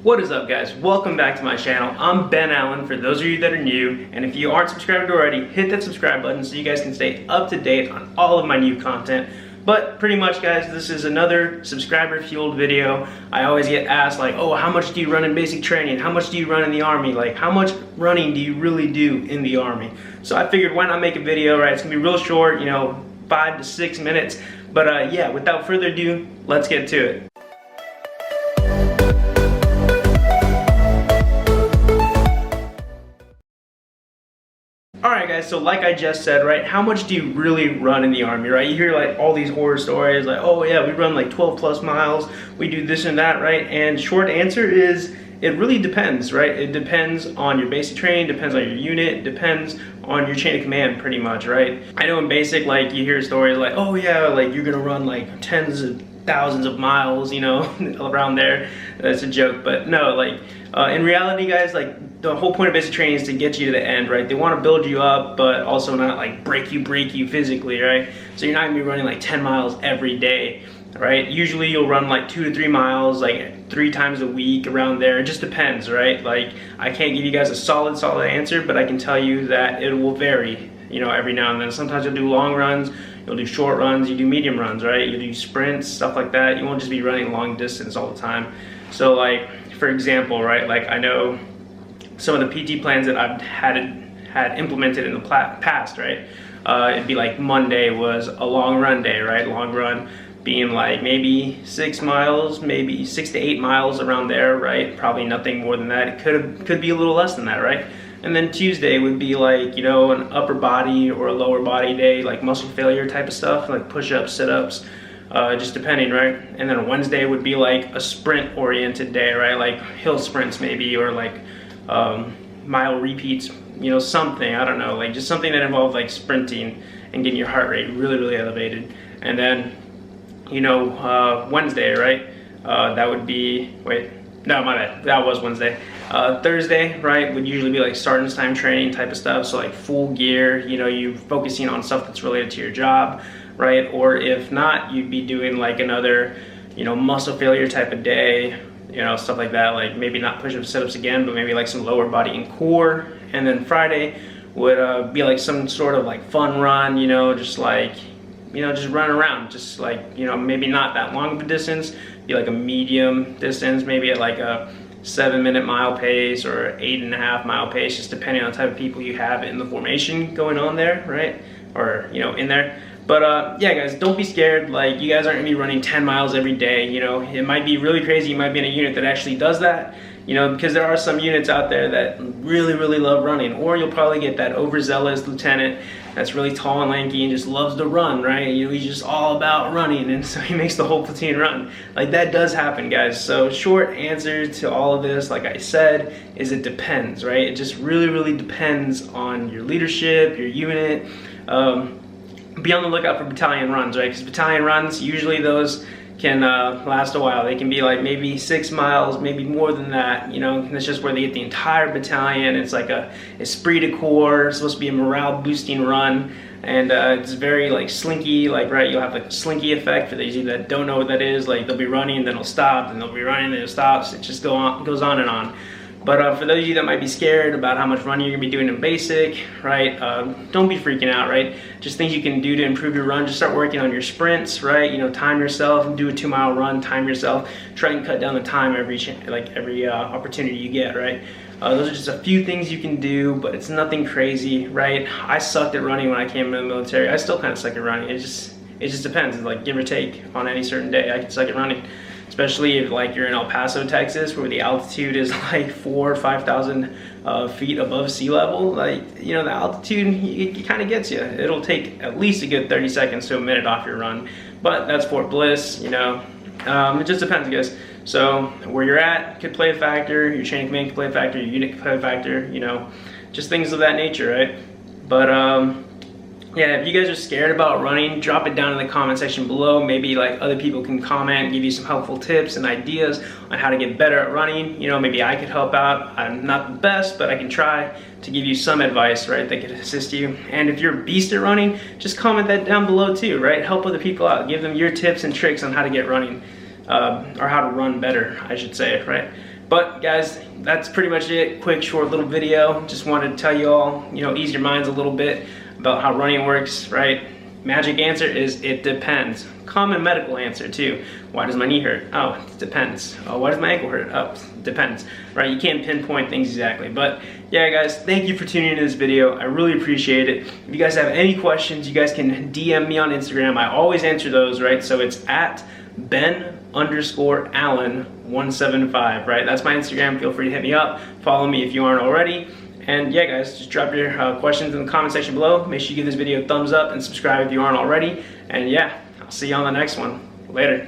What is up, guys? Welcome back to my channel. I'm Ben Allen for those of you that are new, and if you aren't subscribed already, hit that subscribe button so you guys can stay up to date on all of my new content. But pretty much, guys, this is another subscriber fueled video. I always get asked like, oh, how much do you run in basic training? How much do you run in the Army? Like, how much running do you really do in the Army? So I figured, why not make a video, right? It's gonna be real short, 5 to 6 minutes. But yeah, without further ado, let's get to it. Alright guys, so like I just said, right, how much do you really run in the Army, right? You hear like all these horror stories, like, oh yeah, we run like 12 plus miles, we do this and that, right? And short answer is, it really depends, right? It depends on your basic training, depends on your unit, depends on your chain of command pretty much, right? I know in basic, like, you hear stories like, oh yeah, like you're gonna run like tens of thousands of miles, around there. That's a joke, but no, like, in reality, guys, like, the whole point of basic training is to get you to the end, right? They want to build you up, but also not like break you physically, right? So you're not gonna be running like 10 miles every day, right? Usually you'll run like 2 to 3 miles, like 3 times a week, around there. It just depends, right? Like, I can't give you guys a solid answer, but I can tell you that it will vary, every now and then. Sometimes you'll do long runs, you'll do short runs, you do medium runs, right? You do sprints, stuff like that. You won't just be running long distance all the time. So like, for example, right, like I know some of the PT plans that I've had implemented in the past, right? It'd be like Monday was a long run day, right? Long run being like maybe 6 miles, maybe 6 to 8 miles, around there, right? Probably nothing more than that. It could be a little less than that, right? And then Tuesday would be like, an upper body or a lower body day, like muscle failure type of stuff, like push-ups, sit-ups, just depending, right? And then Wednesday would be like a sprint oriented day, right? Like hill sprints maybe, or like mile repeats, something, I don't know, like just something that involved like sprinting and getting your heart rate really elevated. And then, Wednesday, right? That would be, no, my bad, that was Wednesday. Thursday, right, would usually be like sergeant's time training type of stuff, so like full gear, you're focusing on stuff that's related to your job, right? Or if not, you'd be doing like another, muscle failure type of day, stuff like that, like maybe not push-ups, sit-ups again, but maybe like some lower body and core. And then Friday would be like some sort of like fun run, just like, just run around, just like, maybe not that long of a distance, be like a medium distance, maybe at like a 7-minute mile pace or 8.5 mile pace, just depending on the type of people you have in the formation going on there, right? Or, in there. But yeah, guys, don't be scared. Like, you guys aren't gonna be running 10 miles every day. It might be really crazy. You might be in a unit that actually does that, because there are some units out there that really love running. Or you'll probably get that overzealous lieutenant that's really tall and lanky and just loves to run, right? He's just all about running, and so he makes the whole platoon run. Like, that does happen, guys. So short answer to all of this, like I said, is it depends, right? It just really depends on your leadership, your unit. Be on the lookout for battalion runs, right? Because battalion runs, usually those can last a while. They can be like maybe 6 miles, maybe more than that, and that's just where they get the entire battalion. It's like a esprit de corps. It's supposed to be a morale boosting run, and it's very like slinky, like, right, you'll have like a slinky effect. For those of you that don't know what that is, like, they'll be running, then it'll stop, and they'll be running, then it'll stop. So it just goes on and on. But for those of you that might be scared about how much running you're gonna be doing in basic, right, don't be freaking out, right? Just things you can do to improve your run. Just start working on your sprints, right? Time yourself, do a 2-mile run, time yourself. Try and cut down the time every opportunity you get, right? Those are just a few things you can do, but it's nothing crazy, right? I sucked at running when I came into the military. I still kind of suck at running. It just depends. It's like give or take on any certain day. I can suck at running. Especially if like you're in El Paso, Texas, where the altitude is like 4,000 or 5,000 feet above sea level. Like, the altitude, it kind of gets you. It'll take at least a good 30 seconds to a minute off your run. But that's Fort Bliss, it just depends, guys. So where you're at could play a factor, your chain of command could play a factor, your unit could play a factor, just things of that nature, right? But yeah, if you guys are scared about running, drop it down in the comment section below. Maybe like other people can comment, give you some helpful tips and ideas on how to get better at running. Maybe I could help out. I'm not the best, but I can try to give you some advice, right, that could assist you. And if you're a beast at running, just comment that down below too, right? Help other people out. Give them your tips and tricks on how to get running, or how to run better, I should say, right? But guys, that's pretty much it. Quick, short little video. Just wanted to tell you all, ease your minds a little bit about how running works, right? Magic answer is it depends. Common medical answer too. Why does my knee hurt? Oh, it depends. Oh, why does my ankle hurt? Oh, it depends. Right? You can't pinpoint things exactly. But yeah, guys, thank you for tuning into this video. I really appreciate it. If you guys have any questions, you guys can DM me on Instagram. I always answer those, right? So it's at Ben_Allen175, right? That's my Instagram. Feel free to hit me up. Follow me if you aren't already. And yeah, guys, just drop your questions in the comment section below. Make sure you give this video a thumbs up and subscribe if you aren't already. And yeah, I'll see you on the next one. Later.